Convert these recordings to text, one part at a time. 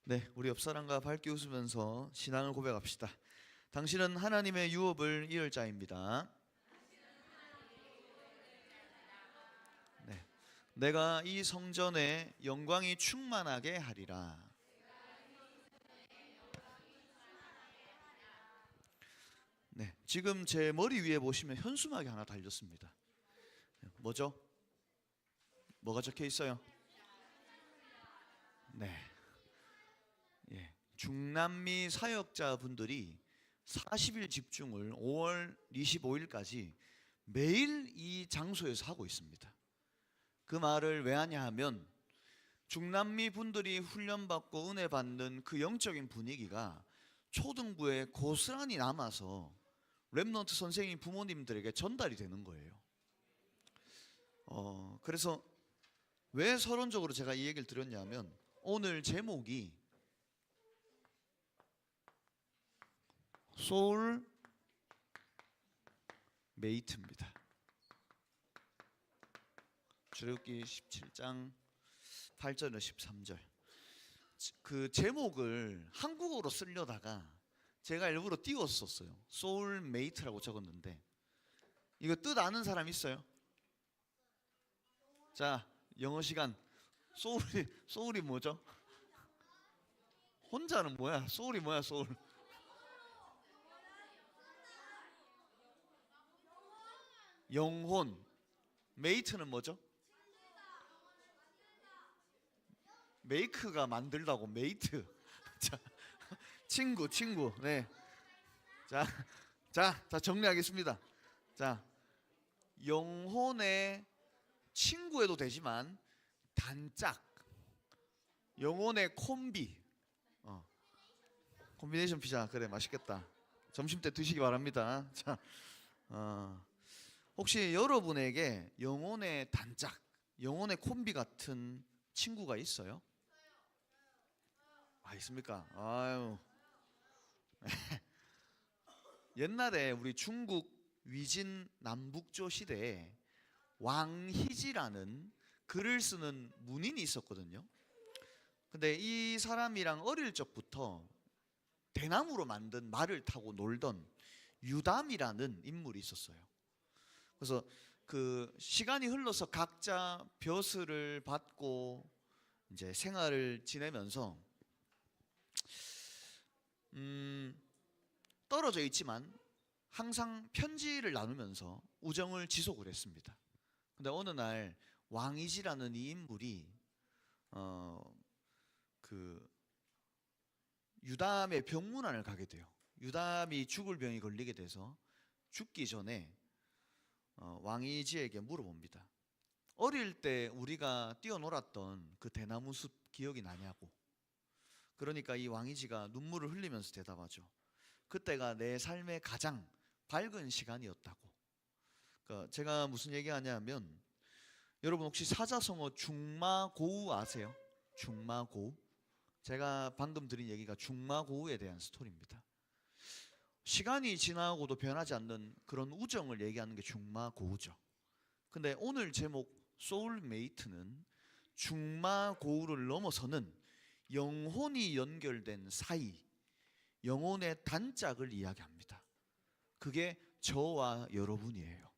네, 우리 옆 사람과 밝게 웃으면서 신앙을 고백합시다. 당신은 하나님의 유업을 이을 자입니다. 네, 내가 이 성전에 영광이 충만하게 하리라. 네, 지금 제 머리 위에 보시면 현수막이 하나 달렸습니다. 뭐죠? 뭐가 적혀 있어요? 네, 예, 중남미 사역자분들이 40일 집중을 5월 25일까지 매일 이 장소에서 하고 있습니다. 그 말을 왜 하냐 하면 중남미 분들이 훈련받고 은혜 받는 그 영적인 분위기가 초등부에 고스란히 남아서 렘넌트 선생님 부모님들에게 전달이 되는 거예요. 그래서 왜 서론적으로 제가 이 얘기를 드렸냐면 오늘 제목이 소울 메이트입니다. 출애굽기 17장 8절에서 13절. 그 제목을 한국어로 쓰려다가 제가 일부러 띄웠었어요. 소울 메이트라고 적었는데 이거 뜻 아는 사람 있어요? 자, 영어 시간. 소울이 뭐죠? 혼자는 뭐야? 소울이 뭐야? 소울. 영혼. 메이트는 뭐죠? 메이크가 만들다고 메이트. 자, 친구. 네. 자, 정리하겠습니다. 자, 영혼의 친구에도 되지만 단짝, 영혼의 콤비. 콤비네이션 피자 그래 맛있겠다. 점심 때 드시기 바랍니다. 자, 혹시 여러분에게 영혼의 단짝, 영혼의 콤비 같은 친구가 있어요? 있습니까? 아유. 옛날에 우리 중국 위진 남북조 시대에 왕희지라는 글을 쓰는 문인이 있었거든요. 근데 이 사람이랑 어릴 적부터 대나무로 만든 말을 타고 놀던 유담이라는 인물이 있었어요. 그래서 그 시간이 흘러서 각자 벼슬을 받고 이제 생활을 지내면서 떨어져 있지만 항상 편지를 나누면서 우정을 지속을 했습니다. 근데 어느 날 왕이지라는 이 인물이 그 유담의 병문안을 가게 돼요. 유담이 죽을 병이 걸리게 돼서 죽기 전에 왕이지에게 물어봅니다. 어릴 때 우리가 뛰어놀았던 그 대나무 숲 기억이 나냐고. 그러니까 이 왕이지가 눈물을 흘리면서 대답하죠. 그때가 내 삶의 가장 밝은 시간이었다고. 그러니까 제가 무슨 얘기하냐면 여러분 혹시 사자성어 중마고우 아세요? 중마고우. 제가 방금 드린 얘기가 중마고우에 대한 스토리입니다. 시간이 지나고도 변하지 않는 그런 우정을 얘기하는 게 중마고우죠. 근데 오늘 제목 소울메이트는 중마고우를 넘어서는 영혼이 연결된 사이, 영혼의 단짝을 이야기합니다. 그게 저와 여러분이에요.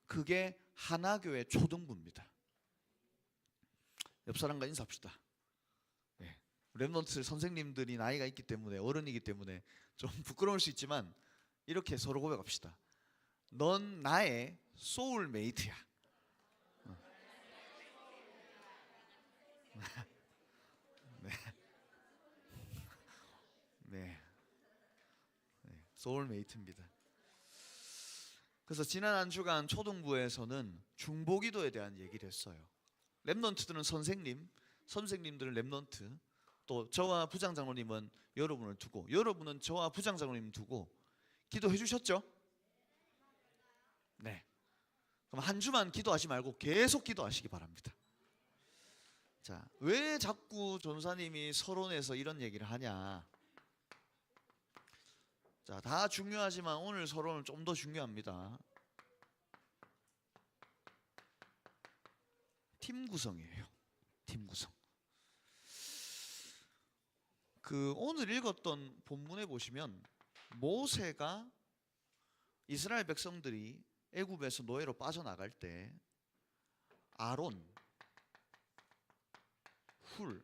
그게 하나교회 초등부입니다. 옆 사람과 인사합시다. 네. 렘넌트 선생님들이 나이가 있기 때문에 어른이기 때문에 좀 부끄러울 수 있지만 이렇게 서로 고백합시다. 넌 나의 소울메이트야. 네. 네. 소울메이트입니다. 그래서 지난 한 주간 초등부에서는 중보기도에 대한 얘기를 했어요. 렘넌트들은 선생님들은 렘넌트, 또 저와 부장장로님은 여러분을 두고, 여러분은 저와 부장장로님 두고 기도해 주셨죠? 네. 그럼 한 주만 기도하지 말고 계속 기도하시기 바랍니다. 자, 왜 자꾸 전사님이 서론에서 이런 얘기를 하냐? 자, 다 중요하지만 오늘 서론은 좀 더 중요합니다. 팀 구성이에요. 팀 구성. 그 오늘 읽었던 본문에 보시면 모세가 이스라엘 백성들이 애굽에서 노예로 빠져나갈 때 아론, 훌,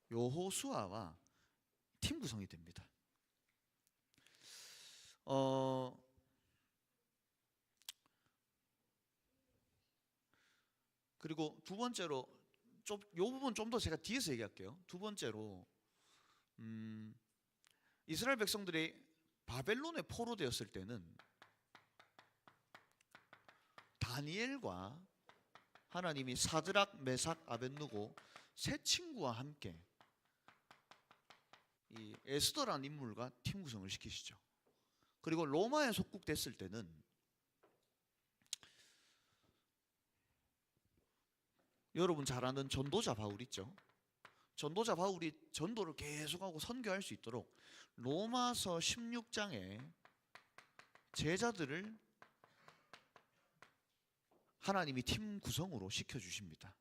여호수아와 팀 구성이 됩니다. 그리고 두 번째로 요 부분 좀 더 제가 뒤에서 얘기할게요. 두 번째로 이스라엘 백성들이 바벨론에 포로되었을 때는 다니엘과 하나님이 사드락, 메삭, 아벳느고 세 친구와 함께 이 에스더라는 인물과 팀 구성을 시키시죠. 그리고 로마에 속국됐을 때는 여러분 잘 아는 전도자 바울 있죠. 전도자 바울이 전도를 계속하고 선교할 수 있도록 로마서 16장에 제자들을 하나님이 팀 구성으로 시켜주십니다.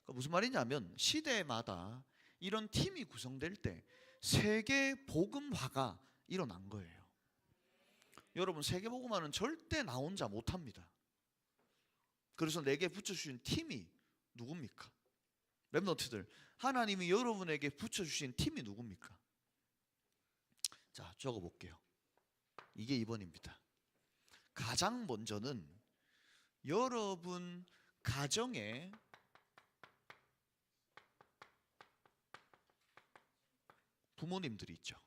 그러니까 무슨 말이냐면 시대마다 이런 팀이 구성될 때 세계 복음화가 일어난 거예요. 여러분 세계 복음화는 절대 나 혼자 못합니다. 그래서 내게 붙여주신 팀이 누굽니까? 렘넌트들, 하나님이 여러분에게 붙여주신 팀이 누굽니까? 자, 적어볼게요. 이게 2번입니다. 가장 먼저는 여러분 가정에 부모님들이 있죠.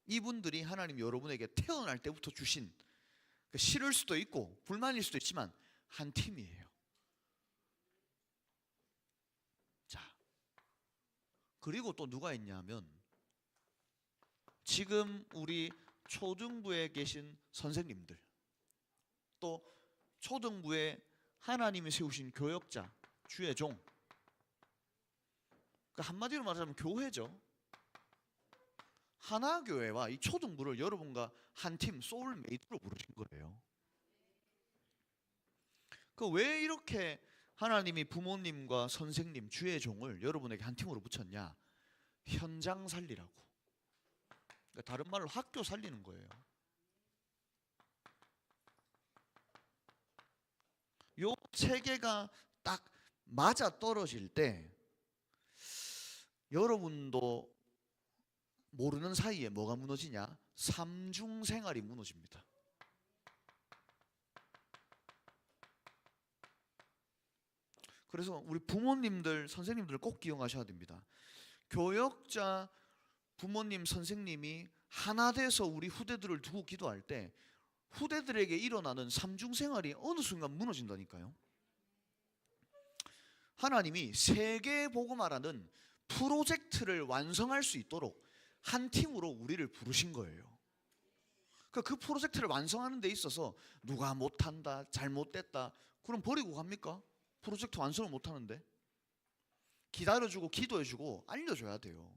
이분들이 하나님 여러분에게 태어날 때부터 주신, 싫을 수도 있고 불만일 수도 있지만 한 팀이에요. 자, 그리고 또 누가 있냐면 지금 우리 초등부에 계신 선생님들, 또 초등부에 하나님이 세우신 교역자, 주의 종, 한마디로 말하자면 교회죠. 하나교회와 이 초등부를 여러분과 한 팀 소울메이트로 부르신 거예요. 왜 이렇게 하나님이 부모님과 선생님, 주의 종을 여러분에게 한 팀으로 붙였냐? 현장 살리라고. 그러니까 다른 말로 학교 살리는 거예요. 요 체계가 딱 맞아 떨어질 때 여러분도 모르는 사이에 뭐가 무너지냐? 삼중생활이 무너집니다. 그래서 우리 부모님들, 선생님들 꼭 기억하셔야 됩니다. 교역자, 부모님, 선생님이 하나 돼서 우리 후대들을 두고 기도할 때 후대들에게 일어나는 삼중생활이 어느 순간 무너진다니까요. 하나님이 세계복음화라는 프로젝트를 완성할 수 있도록 한 팀으로 우리를 부르신 거예요. 그 프로젝트를 완성하는 데 있어서 누가 못한다, 잘못됐다, 그럼 버리고 갑니까? 프로젝트 완성을 못하는데. 기다려주고 기도해주고 알려줘야 돼요.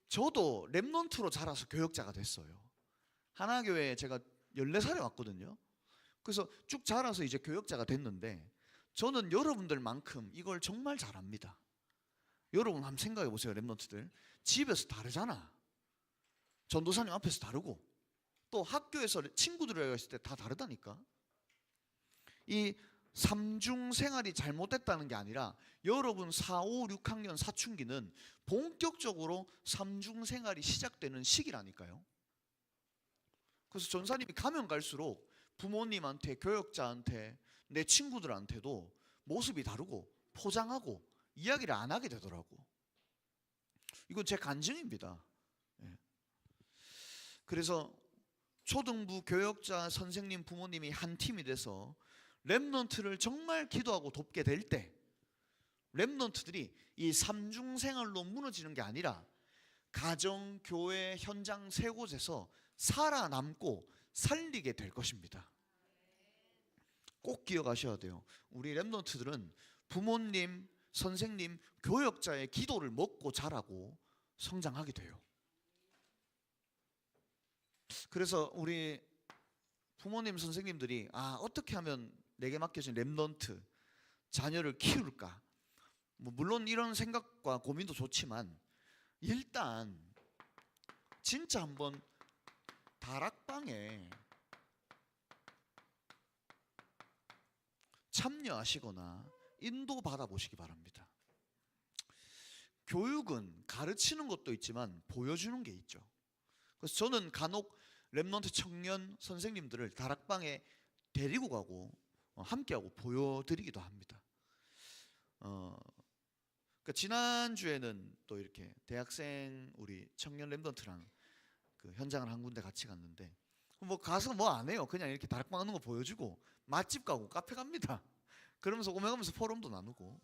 저도 렘넌트로 자라서 교역자가 됐어요. 하나교회에 제가 14살에 왔거든요. 그래서 쭉 자라서 이제 교역자가 됐는데 저는 여러분들만큼 이걸 정말 잘합니다. 여러분 한번 생각해 보세요. 렘넌트들 집에서 다르잖아. 전도사님 앞에서 다르고 또 학교에서 친구들이랑 있을 때 다 다르다니까. 이 삼중 생활이 잘못됐다는 게 아니라 여러분 4, 5, 6학년 사춘기는 본격적으로 삼중 생활이 시작되는 시기라니까요. 그래서 전사님이 가면 갈수록 부모님한테, 교역자한테, 내 친구들한테도 모습이 다르고 포장하고 이야기를 안 하게 되더라고. 이건 제 간증입니다. 그래서 초등부 교역자, 선생님, 부모님이 한 팀이 돼서 렘넌트를 정말 기도하고 돕게 될 때 렘넌트들이 이 삼중생활로 무너지는 게 아니라 가정, 교회, 현장 세 곳에서 살아남고 살리게 될 것입니다. 꼭 기억하셔야 돼요. 우리 렘넌트들은 부모님, 선생님, 교역자의 기도를 먹고 자라고 성장하게 돼요. 그래서 우리 부모님, 선생님들이 어떻게 하면 내게 맡겨진 렘넌트 자녀를 키울까? 뭐 물론 이런 생각과 고민도 좋지만 일단 진짜 한번 다락방에 참여하시거나 인도 받아보시기 바랍니다. 교육은 가르치는 것도 있지만 보여주는 게 있죠. 그래서 저는 간혹 렘넌트 청년 선생님들을 다락방에 데리고 가고 함께하고 보여드리기도 합니다. 그러니까 지난주에는 또 이렇게 대학생 우리 청년 렘넌트랑 그 현장을 한 군데 같이 갔는데 뭐 가서 뭐 안 해요. 그냥 이렇게 다락방 하는 거 보여주고 맛집 가고 카페 갑니다. 그러면서 오면가면서 포럼도 나누고.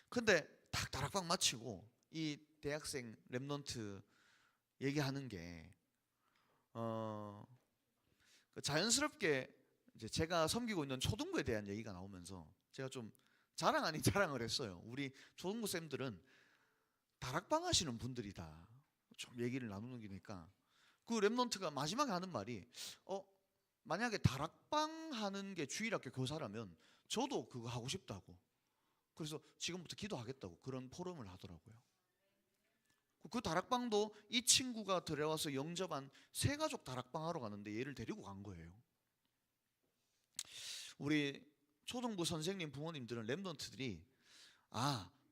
근데 딱 다락방 마치고 이 대학생 렘넌트 얘기하는 게 자연스럽게 이제 제가 섬기고 있는 초등부에 대한 얘기가 나오면서 제가 좀 자랑 아닌 자랑을 했어요. 우리 초등부 쌤들은 다락방 하시는 분들이다. 좀 얘기를 나누는 기니까 그 랩런트가 마지막에 하는 말이 만약에 다락방 하는 게 주일학교 교사라면 저도 그거 하고 싶다고. 그래서 지금부터 기도하겠다고 그런 포럼을 하더라고요. 그 다락방도 이 친구가 들어와서 영접한 새가족 다락방 하러 가는데 얘를 데리고 간 거예요. 우리 초등부 선생님 부모님들은 랩런트들이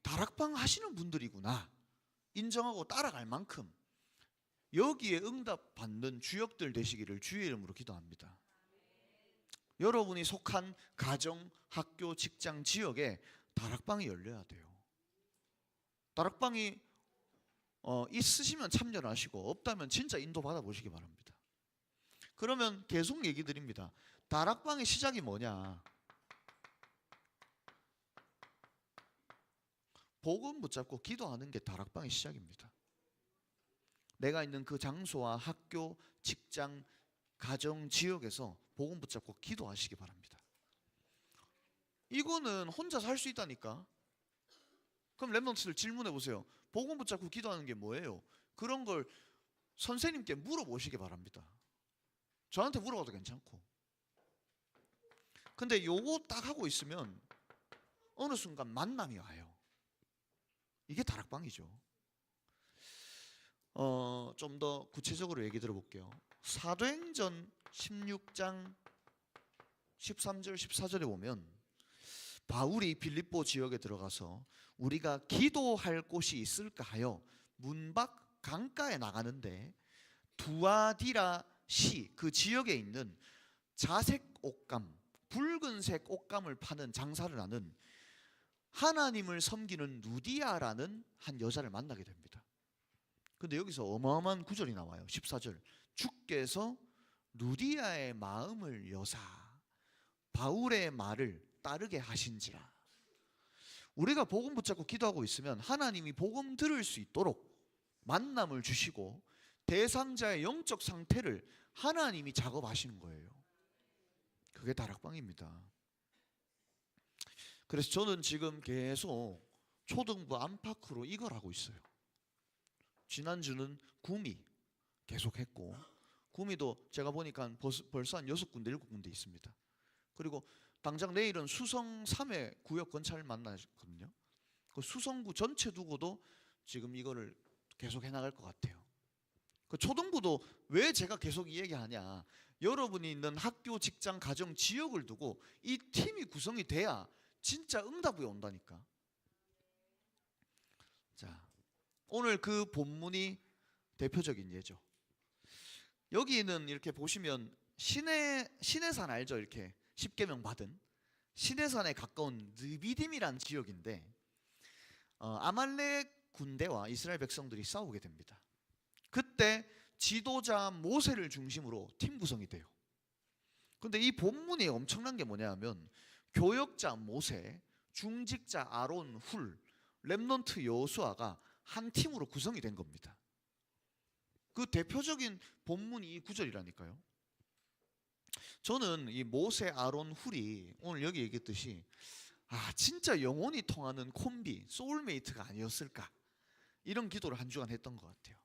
다락방 하시는 분들이구나 인정하고 따라갈 만큼 여기에 응답받는 주역들 되시기를 주의 이름으로 기도합니다. 여러분이 속한 가정, 학교, 직장, 지역에 다락방이 열려야 돼요. 다락방이 있으시면 참여를 하시고 없다면 진짜 인도 받아보시기 바랍니다. 그러면 계속 얘기 드립니다. 다락방의 시작이 뭐냐? 복음 붙잡고 기도하는 게 다락방의 시작입니다. 내가 있는 그 장소와 학교, 직장, 가정, 지역에서 복음 붙잡고 기도하시기 바랍니다. 이거는 혼자서 할 수 있다니까. 그럼 랩런트들 질문해 보세요. 복음 붙잡고 기도하는 게 뭐예요? 그런 걸 선생님께 물어보시기 바랍니다. 저한테 물어봐도 괜찮고. 근데 요거 딱 하고 있으면 어느 순간 만남이 와요. 이게 다락방이죠. 좀 더 구체적으로 얘기 들어볼게요. 사도행전 16장 13절 14절에 보면 바울이 빌립보 지역에 들어가서 우리가 기도할 곳이 있을까 하여 문밖 강가에 나가는데 두아디라 시 그 지역에 있는 자색 옷감, 붉은색 옷감을 파는 장사를 하는 하나님을 섬기는 누디아라는 한 여자를 만나게 됩니다. 근데 여기서 어마어마한 구절이 나와요. 14절. 주께서 누디아의 마음을 여사 바울의 말을 따르게 하신지라. 우리가 복음 붙잡고 기도하고 있으면 하나님이 복음 들을 수 있도록 만남을 주시고 대상자의 영적 상태를 하나님이 작업하시는 거예요. 그게 다락방입니다. 그래서 저는 지금 계속 초등부 안팎으로 이걸 하고 있어요. 지난주는 구미 계속했고 구미도 제가 보니까 벌써 한 6군데 7군데 있습니다. 그리고 당장 내일은 수성 3회 구역 건찰 만나거든요. 그 수성구 전체 두고도 지금 이거를 계속 해나갈 것 같아요. 그 초등부도 왜 제가 계속 이 얘기하냐, 여러분이 있는 학교, 직장, 가정, 지역을 두고 이 팀이 구성이 돼야 진짜 응답이 온다니까. 자, 오늘 그 본문이 대표적인 예죠. 여기는 이렇게 보시면 시내산 알죠? 이렇게 십계명 받은 시내산에 가까운 느비딤이란 지역인데 아말렉 군대와 이스라엘 백성들이 싸우게 됩니다. 그때 지도자 모세를 중심으로 팀 구성이 돼요. 근데 이 본문이 엄청난 게 뭐냐면 교역자 모세, 중직자 아론, 훌, 렘넌트 여호수아가 한 팀으로 구성이 된 겁니다. 그 대표적인 본문이 이 구절이라니까요. 저는 이 모세, 아론, 훌이 오늘 여기 얘기했듯이 진짜 영혼이 통하는 콤비, 소울메이트가 아니었을까, 이런 기도를 한 주간 했던 것 같아요.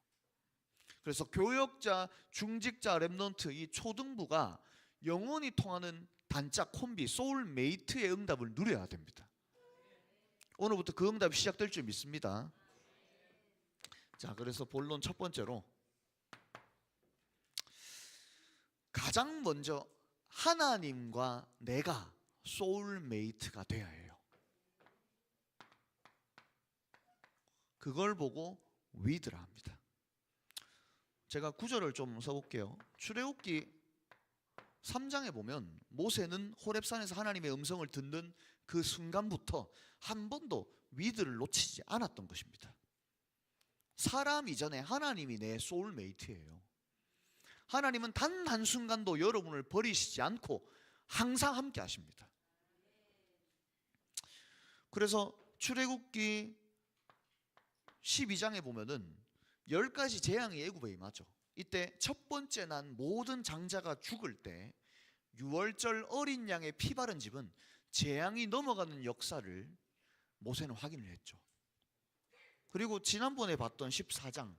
그래서 교역자, 중직자, 렘넌트 이 초등부가 영혼이 통하는 단짝 콤비 소울메이트의 응답을 누려야 됩니다. 오늘부터 그 응답이 시작될 줄 믿습니다. 자, 그래서 본론 첫 번째로 가장 먼저 하나님과 내가 소울메이트가 되어야 해요. 그걸 보고 위드라 합니다. 제가 구절을 좀 써볼게요. 출애굽기 3장에 보면 모세는 호렙산에서 하나님의 음성을 듣는 그 순간부터 한 번도 위드를 놓치지 않았던 것입니다. 사람 이전에 하나님이 내 소울메이트예요. 하나님은 단 한순간도 여러분을 버리시지 않고 항상 함께 하십니다. 그래서 출애굽기 12장에 보면은 10가지 재앙이 애굽에 임하죠. 이때 첫 번째 난 모든 장자가 죽을 때 6월절 어린 양의 피 바른 집은 재앙이 넘어가는 역사를 모세는 확인을 했죠. 그리고 지난번에 봤던 14장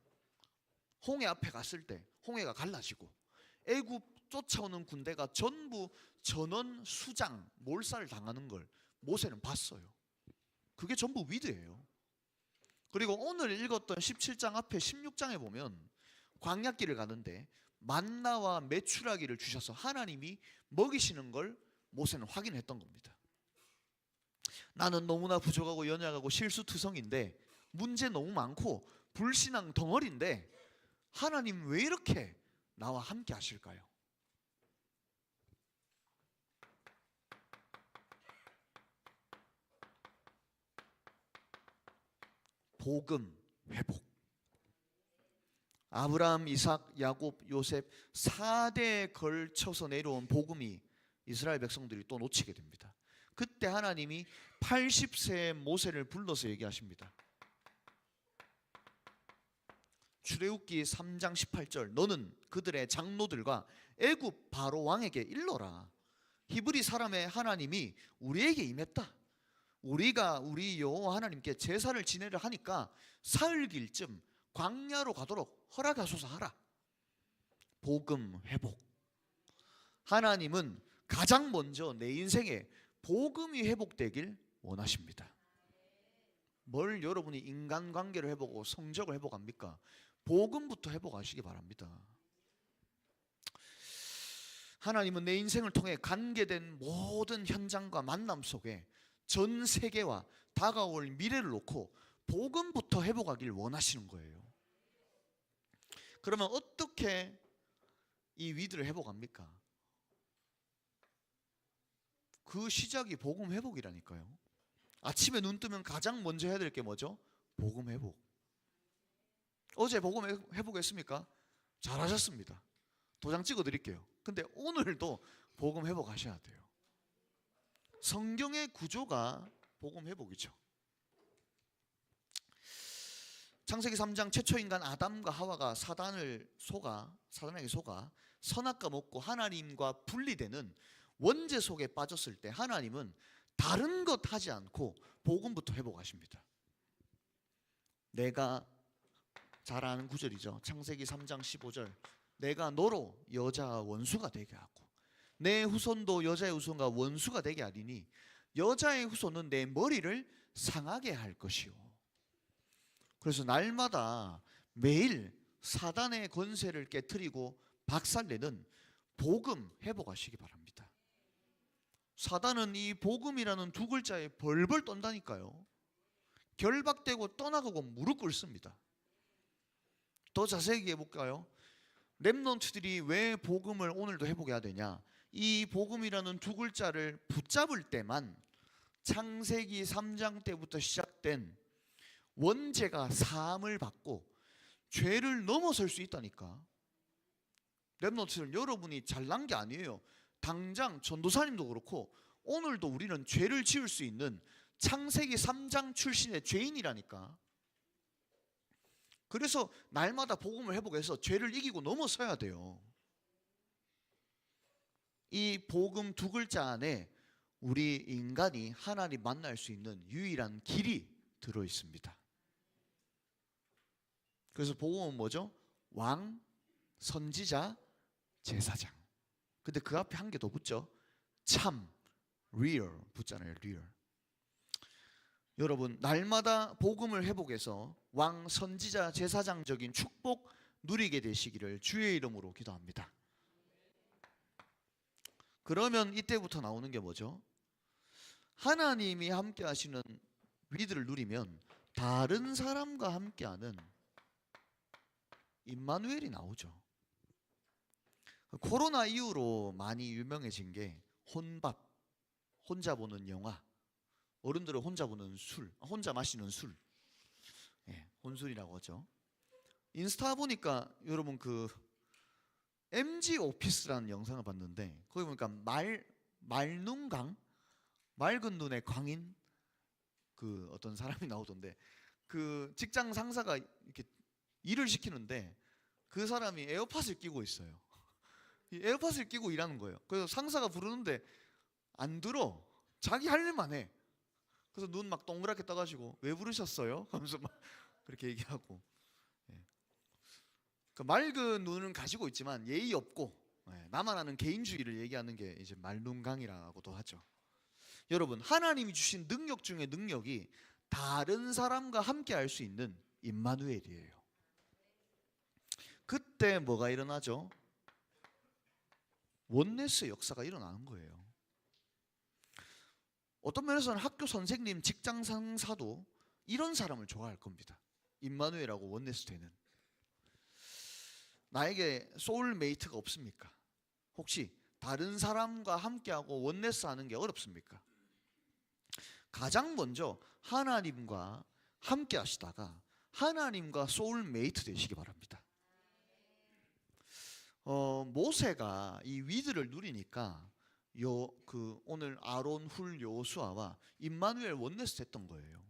홍해 앞에 갔을 때 홍해가 갈라지고 애굽 쫓아오는 군대가 전부 전원 수장 몰살을 당하는 걸 모세는 봤어요. 그게 전부 위드예요. 그리고 오늘 읽었던 17장 앞에 16장에 보면 광야길을 가는데 만나와 메추라기를 주셔서 하나님이 먹이시는 걸 모세는 확인했던 겁니다. 나는 너무나 부족하고 연약하고 실수투성인데 문제 너무 많고 불신앙 덩어리인데 하나님 왜 이렇게 나와 함께 하실까요? 복음 회복. 아브라함, 이삭, 야곱, 요셉 4대에 걸쳐서 내려온 복음이 이스라엘 백성들이 또 놓치게 됩니다. 그때 하나님이 80세의 모세를 불러서 얘기하십니다. 출애굽기 3장 18절 너는 그들의 장로들과 애굽 바로 왕에게 일러라. 히브리 사람의 하나님이 우리에게 임했다. 우리가 우리 여호와 하나님께 제사를 지내려 하니까 사흘길쯤 광야로 가도록 허락하소서 하라. 복음 회복. 하나님은 가장 먼저 내 인생에 복음이 회복되길 원하십니다. 뭘 여러분이 인간관계를 회복하고 성적을 회복합니까? 복음부터 회복하시기 바랍니다. 하나님은 내 인생을 통해 관계된 모든 현장과 만남 속에 전 세계와 다가올 미래를 놓고 복음부터 회복하길 원하시는 거예요. 그러면 어떻게 이 위드를 회복합니까? 그 시작이 복음 회복이라니까요. 아침에 눈 뜨면 가장 먼저 해야 될 게 뭐죠? 복음 회복. 어제 복음 회복했습니까? 잘하셨습니다. 도장 찍어 드릴게요. 근데 오늘도 복음 회복하셔야 돼요. 성경의 구조가 복음 회복이죠. 창세기 3장 최초 인간 아담과 하와가 사단에게 속아 선악과 먹고 하나님과 분리되는 원죄 속에 빠졌을 때 하나님은 다른 것 하지 않고 복음부터 회복하십니다. 내가 잘 아는 구절이죠. 창세기 3장 15절 내가 너로 여자와 원수가 되게 하고 내 후손도 여자의 후손과 원수가 되게 하리니 여자의 후손은 내 머리를 상하게 할 것이요. 그래서 날마다 매일 사단의 권세를 깨트리고 박살내는 복음 회복하시기 바랍니다. 사단은 이 복음이라는 두 글자에 벌벌 떤다니까요. 결박되고 떠나가고 무릎 꿇습니다. 더 자세히 얘기해 볼까요? 렘넌트들이 왜 복음을 오늘도 회복해야 되냐? 이 복음이라는 두 글자를 붙잡을 때만 창세기 3장 때부터 시작된 원죄가 사함을 받고 죄를 넘어설 수 있다니까. 렘넌트들 여러분이 잘난 게 아니에요. 당장 전도사님도 그렇고 오늘도 우리는 죄를 지을 수 있는 창세기 3장 출신의 죄인이라니까. 그래서 날마다 복음을 회복해서 죄를 이기고 넘어서야 돼요. 이 복음 두 글자 안에 우리 인간이 하나님 만날 수 있는 유일한 길이 들어 있습니다. 그래서 복음은 뭐죠? 왕, 선지자, 제사장. 근데 그 앞에 한 개 더 붙죠. 참, real 붙잖아요. real. 여러분, 날마다 복음을 회복해서 왕 선지자 제사장적인 축복 누리게 되시기를 주의 이름으로 기도합니다. 그러면 이때부터 나오는 게 뭐죠? 하나님이 함께 하시는 위드를 누리면 다른 사람과 함께하는 임마누엘이 나오죠. 코로나 이후로 많이 유명해진 게 혼밥, 혼자 보는 영화, 어른들은 혼자 보는 술, 혼자 마시는 술, 혼술이라고 하죠. 인스타 보니까 여러분 그 MG 오피스라는 영상을 봤는데 거기 보니까 말눈강, 맑은 눈의 광인 그 어떤 사람이 나오던데 그 직장 상사가 이렇게 일을 시키는데 그 사람이 에어팟을 끼고 있어요. 이 에어팟을 끼고 일하는 거예요. 그래서 상사가 부르는데 안 들어. 자기 할 일만 해. 그래서 눈 막 동그랗게 떠가지고 왜 부르셨어요? 하면서 막 그렇게 얘기하고. 그 맑은 눈은 가지고 있지만 예의 없고 나만 아는 개인주의를 얘기하는 게 이제 말눈강이라고도 하죠. 여러분, 하나님이 주신 능력 중에 능력이 다른 사람과 함께 할 수 있는 임마누엘이에요. 그때 뭐가 일어나죠? 원네스 역사가 일어나는 거예요. 어떤 면에서는 학교 선생님, 직장 상사도 이런 사람을 좋아할 겁니다. 임마누엘하고 원네스 되는. 나에게 소울메이트가 없습니까? 혹시 다른 사람과 함께하고 원네스 하는 게 어렵습니까? 가장 먼저 하나님과 함께 하시다가 하나님과 소울메이트 되시기 바랍니다. 모세가 이 위드를 누리니까 오늘 아론, 훌, 여호수아와 임마누엘 원네스 됐던 거예요.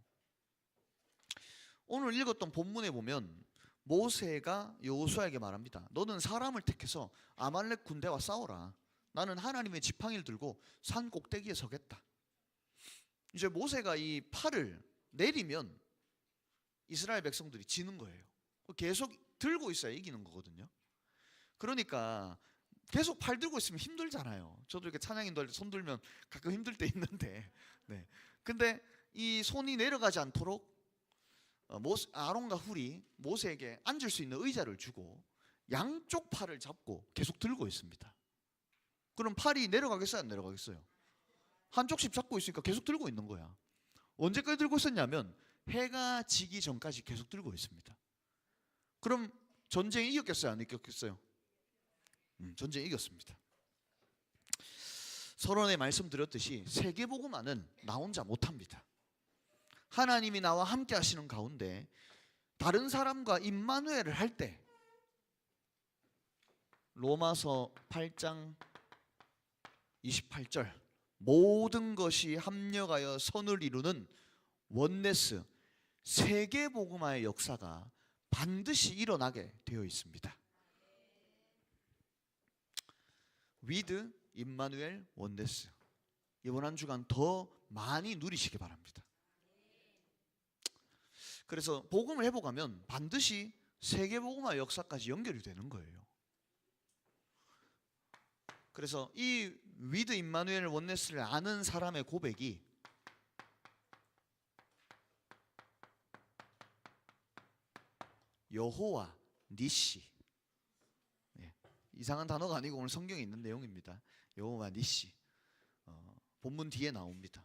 오늘 읽었던 본문에 보면 모세가 여호수아에게 말합니다. 너는 사람을 택해서 아말렉 군대와 싸워라. 나는 하나님의 지팡이를 들고 산 꼭대기에 서겠다. 이제 모세가 이 팔을 내리면 이스라엘 백성들이 지는 거예요. 계속 들고 있어야 이기는 거거든요. 그러니까 계속 팔 들고 있으면 힘들잖아요. 저도 이렇게 찬양인도 할 때 손 들면 가끔 힘들 때 있는데, 근데 이 손이 내려가지 않도록 아론과 훌이 모세에게 앉을 수 있는 의자를 주고 양쪽 팔을 잡고 계속 들고 있습니다. 그럼 팔이 내려가겠어요, 안 내려가겠어요? 한쪽씩 잡고 있으니까 계속 들고 있는 거야. 언제까지 들고 있었냐면 해가 지기 전까지 계속 들고 있습니다. 그럼 전쟁이 이겼겠어요, 안 이겼겠어요? 전쟁이 이겼습니다. 서론에 말씀드렸듯이 세계복음화는 나 혼자 못합니다. 하나님이 나와 함께 하시는 가운데 다른 사람과 임마누엘을 할 때 로마서 8장 28절 모든 것이 합력하여 선을 이루는 원네스 세계복음화의 역사가 반드시 일어나게 되어 있습니다. 위드, 임마누엘, 원네스 이번 한 주간 더 많이 누리시기 바랍니다. 그래서 복음을 회복하면 반드시 세계복음화 역사까지 연결이 되는 거예요. 그래서 이 위드, 임마누엘, 원네스를 아는 사람의 고백이 여호와 니시, 이상한 단어가 아니고 오늘 성경에 있는 내용입니다. 여호와 니시, 본문 뒤에 나옵니다.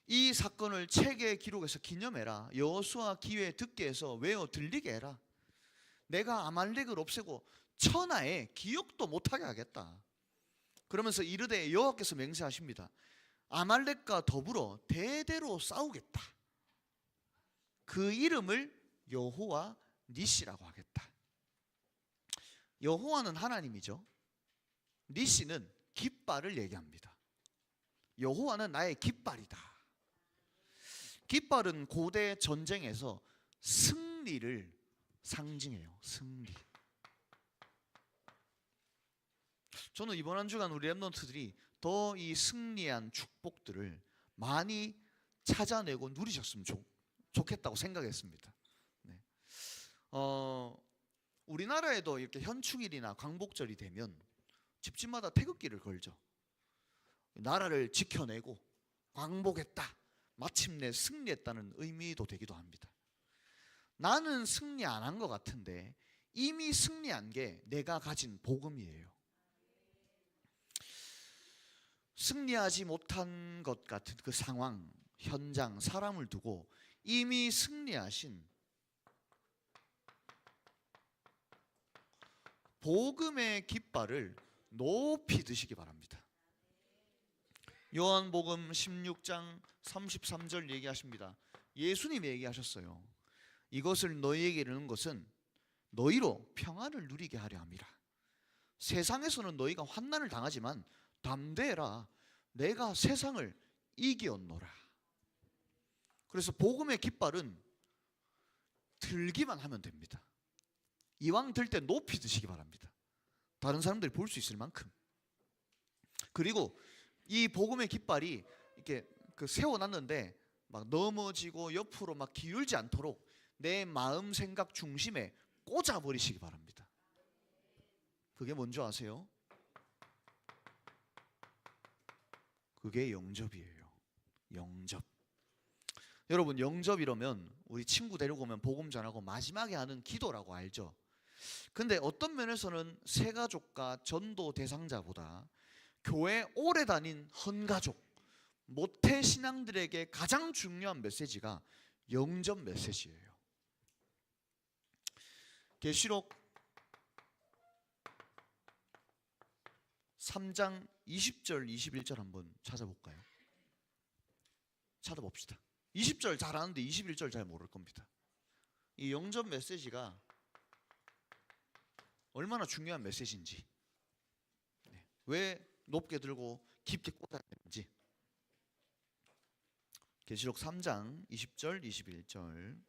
이 사건을 책에 기록해서 기념해라. 여호수아 기회 듣게 해서 외워 들리게 해라. 내가 아말렉을 없애고 천하에 기억도 못하게 하겠다. 그러면서 이르되 여호와께서 맹세하십니다. 아말렉과 더불어 대대로 싸우겠다. 그 이름을 여호와 니시라고 하겠다. 여호와는 하나님이죠. 니시는 깃발을 얘기합니다. 여호와는 나의 깃발이다. 깃발은 고대 전쟁에서 승리를 상징해요. 승리. 저는 이번 한 주간 우리 랩런트들이 더 이 승리한 축복들을 많이 찾아내고 누리셨으면 좋겠다고 생각했습니다. 우리나라에도 이렇게 현충일이나 광복절이 되면 집집마다 태극기를 걸죠. 나라를 지켜내고 광복했다, 마침내 승리했다는 의미도 되기도 합니다. 나는 승리 안 한 것 같은데 이미 승리한 게 내가 가진 복음이에요. 승리하지 못한 것 같은 그 상황, 현장, 사람을 두고 이미 승리하신 복음의 깃발을 높이 드시기 바랍니다. 요한복음 16장 33절 얘기하십니다. 예수님이 얘기하셨어요. 이것을 너희에게 이르는 것은 너희로 평안을 누리게 하려 함이라. 세상에서는 너희가 환난을 당하지만 담대해라, 내가 세상을 이기었노라. 그래서 복음의 깃발은 들기만 하면 됩니다. 이왕 들 때 높이 드시기 바랍니다. 다른 사람들이 볼 수 있을 만큼. 그리고 이 복음의 깃발이 이렇게 세워놨는데 막 넘어지고 옆으로 막 기울지 않도록 내 마음 생각 중심에 꽂아버리시기 바랍니다. 그게 뭔지 아세요? 그게 영접이에요. 영접. 여러분, 영접 이러면 우리 친구 데리고 오면 복음 전하고 마지막에 하는 기도라고 알죠? 근데 어떤 면에서는 새가족과 전도 대상자보다 교회 오래 다닌 헌가족, 모태 신앙들에게 가장 중요한 메시지가 영접 메시지예요. 계시록 3장 20절 21절 한번 찾아볼까요? 찾아봅시다. 20절 잘 아는데 21절 잘 모를 겁니다. 이 영접 메시지가 얼마나 중요한 메시지인지, 왜 높게 들고 깊게 꽂아야 되는지. 계시록 3장 20절 21절.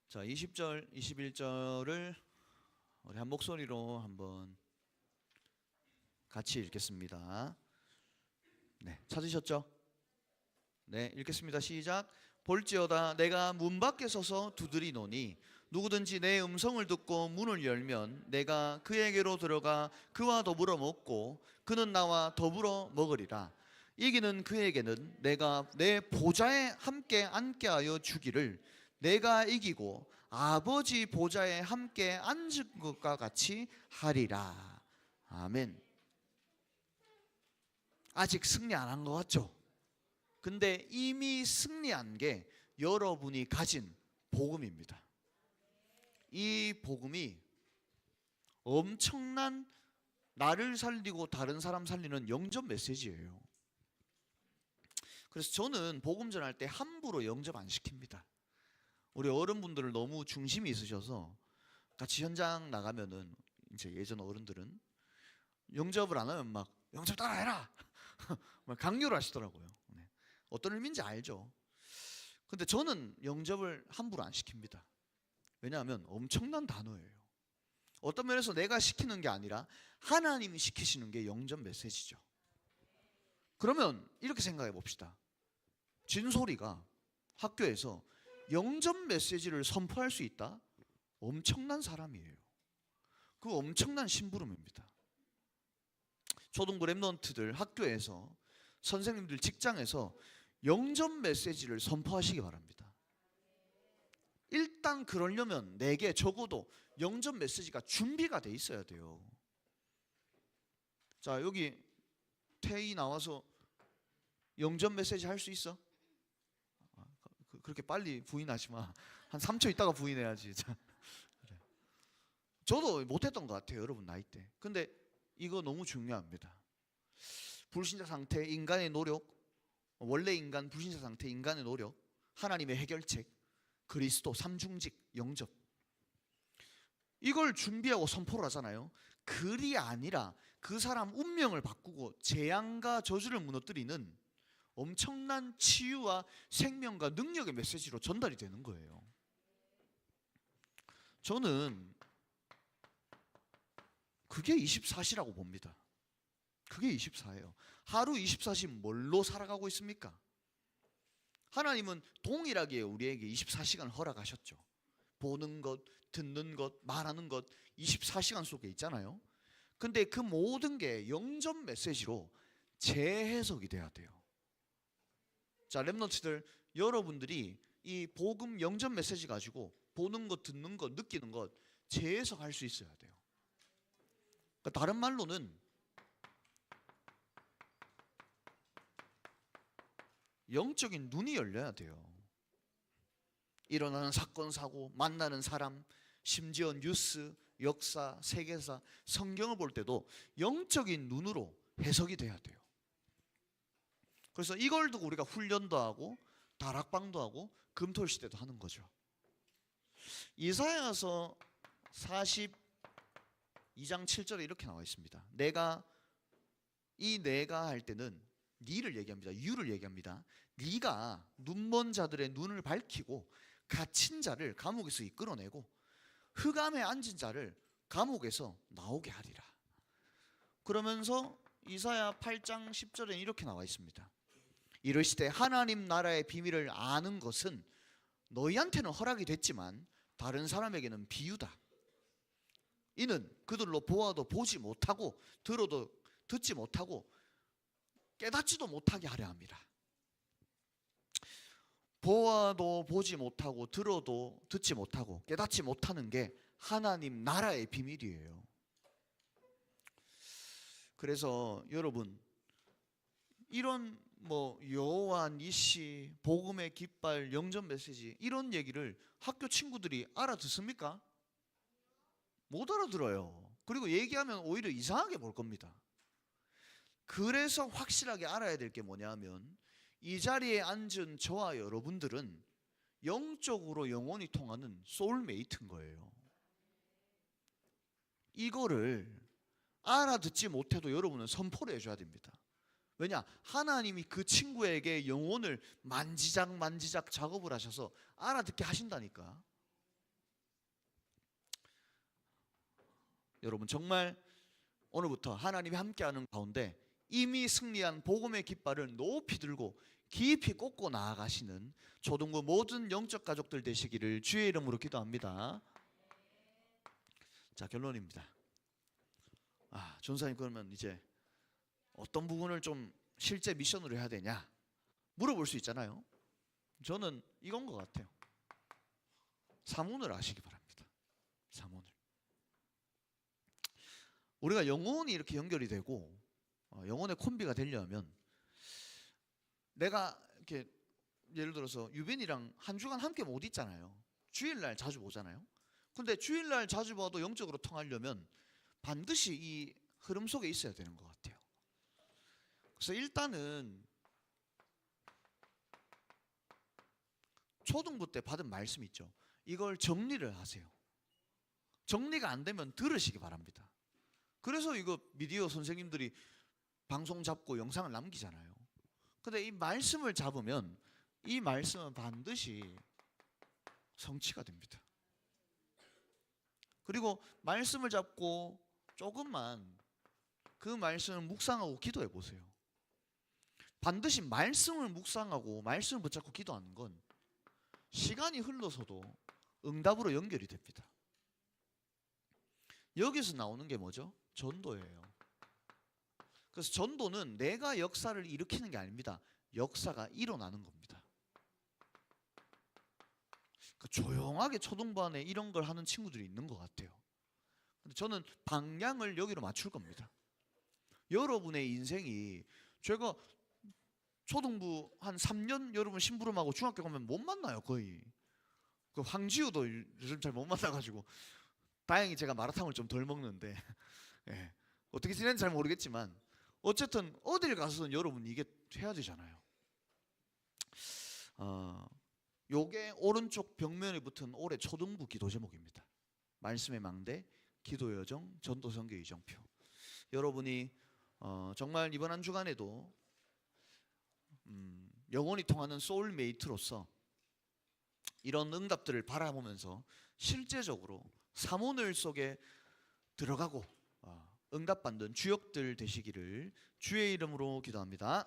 자, 20절 21절을 우리 한 목소리로 한번 같이 읽겠습니다. 네, 찾으셨죠? 네, 읽겠습니다. 시작. 볼지어다 내가 문 밖에 서서 두드리노니 누구든지 내 음성을 듣고 문을 열면 내가 그에게로 들어가 그와 더불어 먹고 그는 나와 더불어 먹으리라. 이기는 그에게는 내가 내 보좌에 함께 앉게 하여 주기를, 내가 이기고 아버지 보좌에 함께 앉은 것과 같이 하리라. 아멘. 아직 승리 안 한 것 같죠? 근데 이미 승리한 게 여러분이 가진 복음입니다. 이 복음이 엄청난 나를 살리고 다른 사람 살리는 영접 메시지예요. 그래서 저는 복음 전할 때 함부로 영접 안 시킵니다. 우리 어른분들을 너무 중심이 있으셔서 같이 현장 나가면은 이제 예전 어른들은 영접을 안 하면 막 영접 따라해라 막 강요를 하시더라고요. 네. 어떤 의미인지 알죠. 근데 저는 영접을 함부로 안 시킵니다. 왜냐하면 엄청난 단어예요. 어떤 면에서 내가 시키는 게 아니라 하나님이 시키시는 게 영접 메시지죠. 그러면 이렇게 생각해 봅시다. 진솔이가 학교에서 영접 메시지를 선포할 수 있다? 엄청난 사람이에요. 그 엄청난 심부름입니다. 초등부 랩런트들 학교에서, 선생님들 직장에서 영접 메시지를 선포하시기 바랍니다. 일단 그러려면 내게 적어도 영접 메시지가 준비가 돼 있어야 돼요. 자, 여기 태희 나와서 영접 메시지 할 수 있어? 그렇게 빨리 부인하지 마. 한 3초 있다가 부인해야지. 저도 못했던 것 같아요, 여러분 나이 때. 근데 이거 너무 중요합니다. 불신자 상태, 인간의 노력, 원래 인간, 불신자 상태, 인간의 노력, 하나님의 해결책, 그리스도, 삼중직, 영접. 이걸 준비하고 선포를 하잖아요. 글이 아니라 그 사람 운명을 바꾸고 재앙과 저주를 무너뜨리는 엄청난 치유와 생명과 능력의 메시지로 전달이 되는 거예요. 저는 그게 24시라고 봅니다. 그게 24예요. 하루 24시 뭘로 살아가고 있습니까? 하나님은 동일하게 우리에게 24시간 허락하셨죠. 보는 것, 듣는 것, 말하는 것 24시간 속에 있잖아요. 근데 그 모든 게 영접 메시지로 재해석이 돼야 돼요. 자, 렘넌트들, 여러분들이 이 복음 영접 메시지 가지고 보는 것, 듣는 것, 느끼는 것 재해석할 수 있어야 돼요. 그러니까 다른 말로는 영적인 눈이 열려야 돼요. 일어나는 사건, 사고, 만나는 사람, 심지어 뉴스, 역사, 세계사, 성경을 볼 때도 영적인 눈으로 해석이 돼야 돼요. 그래서 이걸 두고 우리가 훈련도 하고 다락방도 하고 금토일시대도 하는 거죠. 이사야서 42장 7절에 이렇게 나와 있습니다. 내가 할 때는 니를 얘기합니다. 유를 얘기합니다. 네가 눈먼 자들의 눈을 밝히고 갇힌 자를 감옥에서 이끌어내고 흑암에 앉은 자를 감옥에서 나오게 하리라. 그러면서 이사야 8장 10절에 이렇게 나와 있습니다. 이르시되 하나님 나라의 비밀을 아는 것은 너희한테는 허락이 됐지만 다른 사람에게는 비유다. 이는 그들로 보아도 보지 못하고 들어도 듣지 못하고 깨닫지도 못하게 하려 함이라. 보아도 보지 못하고 들어도 듣지 못하고 깨닫지 못하는 게 하나님 나라의 비밀이에요. 그래서 여러분, 이런 요한, 이씨, 복음의 깃발, 영접 메시지 이런 얘기를 학교 친구들이 알아듣습니까? 못 알아들어요. 그리고 얘기하면 오히려 이상하게 볼 겁니다. 그래서 확실하게 알아야 될 게 뭐냐면 이 자리에 앉은 저와 여러분들은 영적으로 영혼이 통하는 소울메이트인 거예요. 이거를 알아듣지 못해도 여러분은 선포를 해줘야 됩니다. 왜냐? 하나님이 그 친구에게 영혼을 만지작 작업을 하셔서 알아듣게 하신다니까. 여러분, 정말 오늘부터 하나님이 함께하는 가운데 이미 승리한 복음의 깃발을 높이 들고 깊이 꽂고 나아가시는 초등부 모든 영적 가족들 되시기를 주의 이름으로 기도합니다. 자, 결론입니다. 전사님, 그러면 이제 어떤 부분을 좀 실제 미션으로 해야 되냐 물어볼 수 있잖아요. 저는 이건 것 같아요. 사문을 하시기 바랍니다. 사문을. 우리가 영혼이 이렇게 연결이 되고 영혼의 콤비가 되려면 내가 이렇게 예를 들어서 유빈이랑 한 주간 함께 못 있잖아요. 주일날 자주 보잖아요. 근데 주일날 자주 봐도 영적으로 통하려면 반드시 이 흐름 속에 있어야 되는 것 같아요. 그래서 일단은 초등부 때 받은 말씀 있죠. 이걸 정리를 하세요. 정리가 안 되면 들으시기 바랍니다. 그래서 이거 미디어 선생님들이 방송 잡고 영상을 남기잖아요. 근데 이 말씀을 잡으면 이 말씀은 반드시 성취가 됩니다. 그리고 말씀을 잡고 조금만 그 말씀을 묵상하고 기도해 보세요. 반드시 말씀을 묵상하고 말씀을 붙잡고 기도하는 건 시간이 흘러서도 응답으로 연결이 됩니다. 여기서 나오는 게 뭐죠? 전도예요. 그래서 전도는 내가 역사를 일으키는 게 아닙니다. 역사가 일어나는 겁니다. 조용하게 초등반에 이런 걸 하는 친구들이 있는 것 같아요. 근데 저는 방향을 여기로 맞출 겁니다. 여러분의 인생이, 제가 초등부 한 3년 여러분 심부름하고 중학교 가면 못 만나요. 거의. 그 황지우도 요즘 잘 못 만나가지고 다행히 제가 마라탕을 좀 덜 먹는데 예. 어떻게 지내는지 잘 모르겠지만 어쨌든 어딜 가서는 여러분 이게 해야 되잖아요. 요게 오른쪽 벽면에 붙은 올해 초등부 기도 제목입니다. 말씀의 망대, 기도 여정, 전도 선교 이정표. 여러분이 정말 이번 한 주간에도 영혼이 통하는 소울메이트로서 이런 응답들을 바라보면서 실제적으로 사모늘 속에 들어가고 응답받는 주역들 되시기를 주의 이름으로 기도합니다.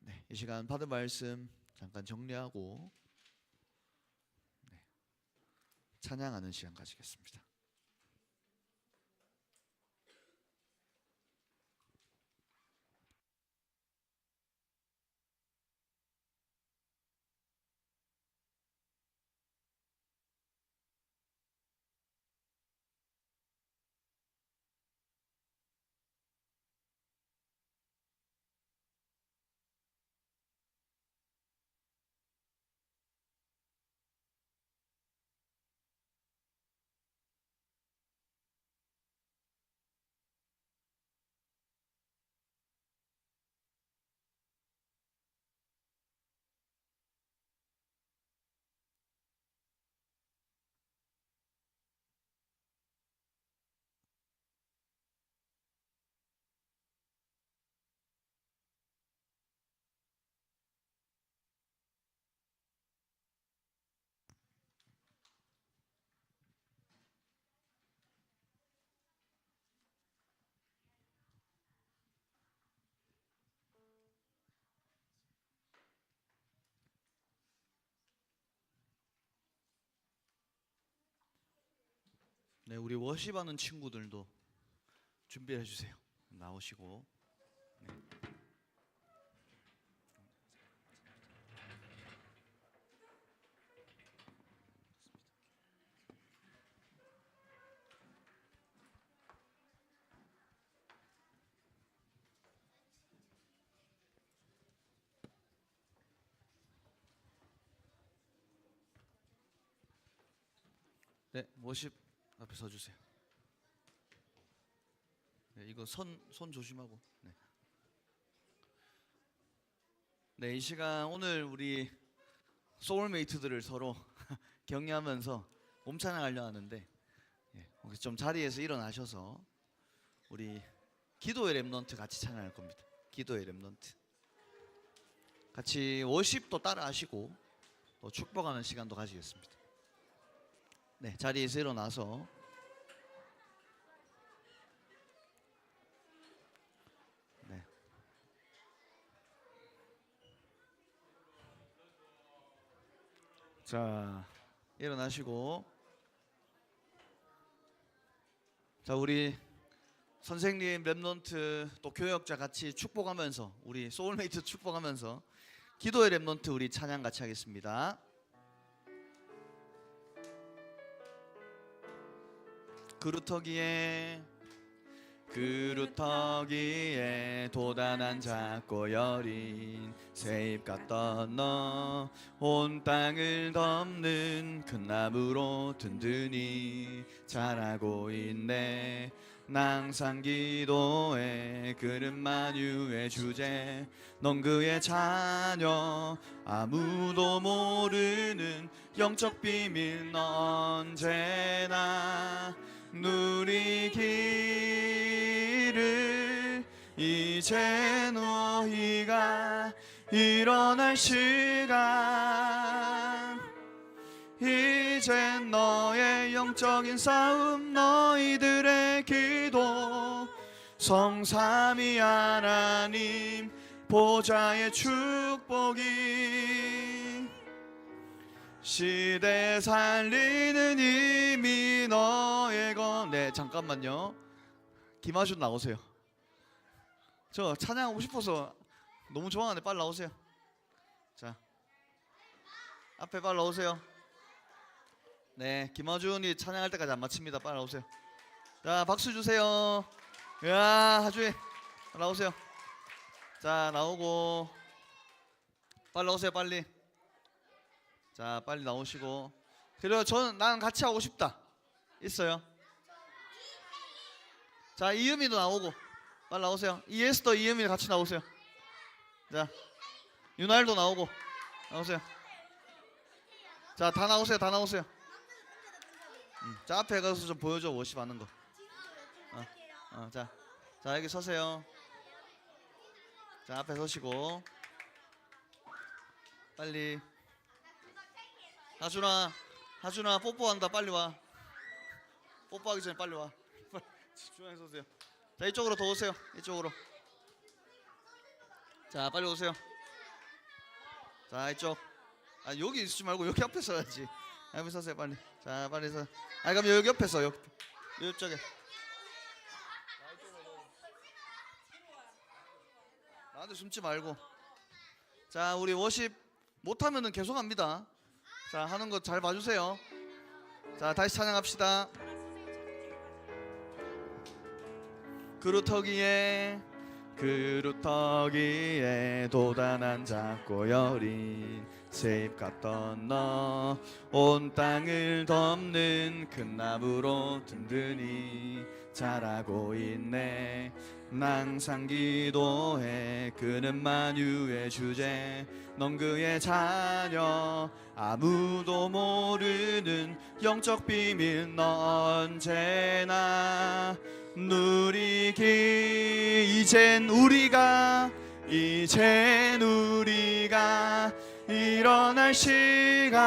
네, 이 시간 받은 말씀 잠깐 정리하고 찬양하는 시간 가지겠습니다. 네, 우리 워십하는 친구들도 준비해 주세요. 나오시고. 네. 네, 워십 앞에 서 주세요. 네, 이거 손 조심하고. 네. 네, 이 시간 오늘 우리 소울메이트들을 서로 격려하면서 몸찬양하려 하는데, 좀 자리에서 일어나셔서 우리 기도의 렘넌트 같이 찬양할 겁니다. 기도의 렘넌트 같이 워십도 따라 하시고 또 축복하는 시간도 가지겠습니다. 네, 자리에서 일어나서 네. 자, 일어나시고, 자, 우리 선생님, 렘넌트 또 교역자 같이 축복하면서, 우리 소울메이트 축복하면서 기도의 렘넌트 우리 찬양 같이 하겠습니다. 그루터기에 돋아난 작고 여린 새잎 같던 너, 온 땅을 덮는 큰 나무로 든든히 자라고 있네. 낭상 기도의 그릇 만유의 주제, 넌 그의 자녀, 아무도 모르는 영적 비밀, 넌 언제나 누리기를. 이제 너희가 일어날 시간, 이제 너의 영적인 싸움, 너희들의 기도, 성삼위 하나님 보좌의 축복이 시대 살리는 힘이 너의 건. 네, 잠깐만요. 김하준 나오세요. 저 찬양하고 싶어서 너무 좋아하는데 빨리 나오세요. 자, 앞에 빨리 나오세요. 네, 김하준이 찬양할 때까지 안 마칩니다. 빨리 나오세요. 자, 박수 주세요. 야, 하준이 나오세요. 자, 나오고 빨리 나오세요. 빨리. 자, 빨리 나오시고. 그리고 나는 같이 하고 싶다 있어요? 자, 이유미도 나오고 빨리 나오세요. 이에스더 이유미 같이 나오세요. 자, 윤활도 나오고 나오세요. 자, 다 나오세요. 다 나오세요. 자, 앞에 가서 좀 보여줘. 워십 하는 거. 자, 여기 서세요. 자, 앞에 서시고 빨리. 하준아 뽀뽀한다. 빨리 와. 뽀뽀하기 전에 빨리 와. 중앙에 서세요. 자, 이쪽으로 더 오세요. 이쪽으로. 자, 빨리 오세요. 자 이쪽. 여기 있지 말고 여기 앞에 서야지. 여기 서세요 빨리. 자 빨리 서. 그럼 여기 옆에 서. 여기 이쪽에. 나한테 숨지 말고. 자 우리 워십 못하면은 계속 합니다. 자 하는 거 잘 봐주세요. 자 다시 찬양합시다. 그루터기에 도단한 작고 여린 새잎 같던 너 온 땅을 덮는 큰 나무로 든든히 자라고 있네. 항상 기도해. 그는 만유의 주제. 넌 그의 자녀. 아무도 모르는 영적 비밀. 넌 언제나 누리기. 이젠 우리가 일어날 시간.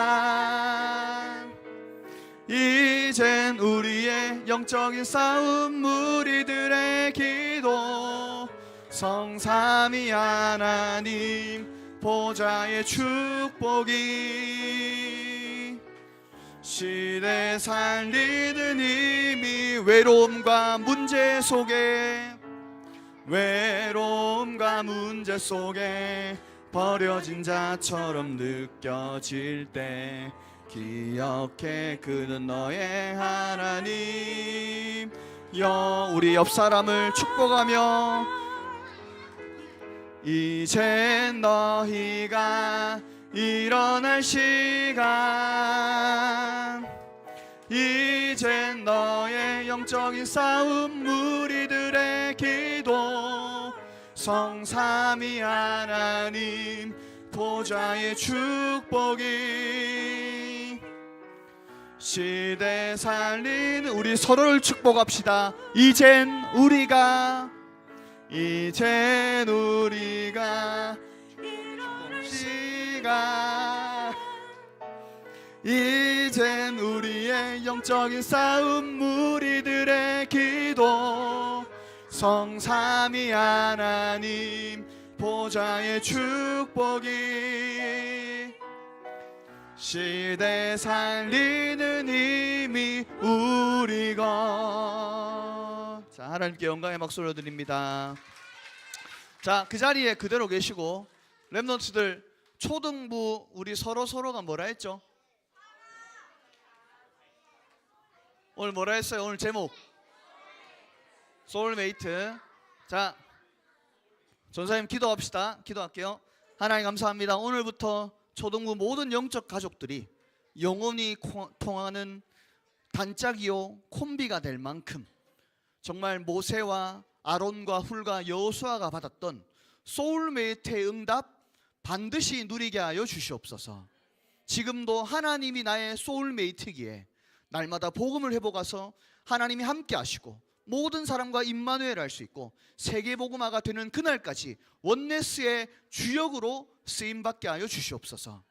이젠 우리의 영적인 싸움. 무리들의 기도. 성삼위 하나님 보좌의 축복이 시대 살리는 힘이. 외로움과 문제 속에 버려진 자처럼 느껴질 때 기억해. 그는 너의 하나님. 우리 옆 사람을 축복하며 이젠 너희가 일어날 시간. 이젠 너의 영적인 싸움. 무리들의 기도. 성삼위 하나님 보좌의 축복이 시대 살리는. 우리 서로를 축복합시다. 이젠 우리가 시간. 이젠 우리의 영적인 싸움. 무리들의 기도. 성삼위 하나님 보좌의 축복이 시대 살리는 힘이 우리 것. 자 하나님께 영광의 박수를 드립니다. 자 그 자리에 그대로 계시고 렘넌트들 초등부 우리 서로가 뭐라 했죠? 오늘 뭐라 했어요? 오늘 제목 소울메이트. 자 전사님 기도합시다. 기도할게요. 하나님 감사합니다. 오늘부터 초등부 모든 영적 가족들이 영원히 통하는 단짝이요 콤비가 될 만큼 정말 모세와 아론과 훌과 여호수아가 받았던 소울메이트의 응답 반드시 누리게 하여 주시옵소서. 지금도 하나님이 나의 소울메이트기에 날마다 복음을 회복해서 하나님이 함께 하시고 모든 사람과 임마누엘 할 수 있고 세계복음화가 되는 그날까지 원네스의 주역으로 쓰임받게 하여 주시옵소서.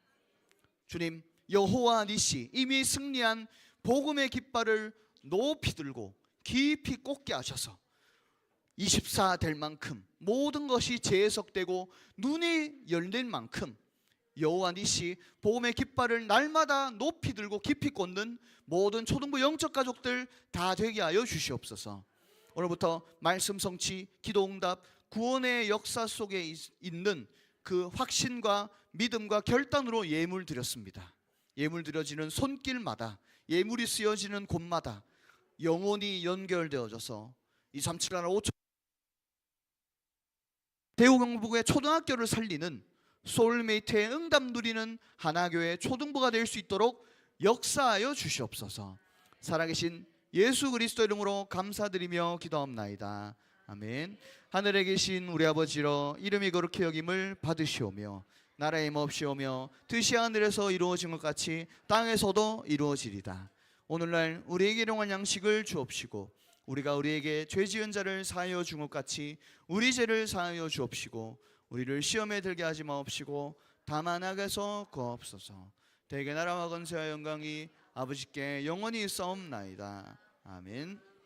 주님 여호와 니시 이미 승리한 복음의 깃발을 높이 들고 깊이 꽂게 하셔서 24 될 만큼 모든 것이 재해석되고 눈이 열릴 만큼 여호와 니시 복음의 깃발을 날마다 높이 들고 깊이 꽂는 모든 초등부 영적 가족들 다 되게 하여 주시옵소서. 오늘부터 말씀 성취, 기도 응답, 구원의 역사 속에 있는 그 확신과 믿음과 결단으로 예물 드렸습니다. 예물 드려지는 손길마다, 예물이 쓰여지는 곳마다 영혼이 연결되어져서 237 하나 5천 대우경북의 초등학교를 살리는 소울메이트의 응답 누리는 하나교회 초등부가 될 수 있도록 역사하여 주시옵소서. 살아계신 예수 그리스도 이름으로 감사드리며 기도합나이다. 아멘. 하늘에 계신 우리 아버지여 이름이 거룩히 여김을 받으시오며 나라의 임옵시오며 뜻이 하늘에서 이루어진 것 같이 땅에서도 이루어지리다. 오늘날 우리에게 일용할 양식을 주옵시고 우리가 우리에게 죄 지은 자를 사하여 준 것 같이 우리 죄를 사하여 주옵시고 우리를 시험에 들게 하지 마옵시고 다만 악에서 구하옵소서. 대개 나라와 권세와 영광이 아버지께 영원히 있사옵나이다. 아멘.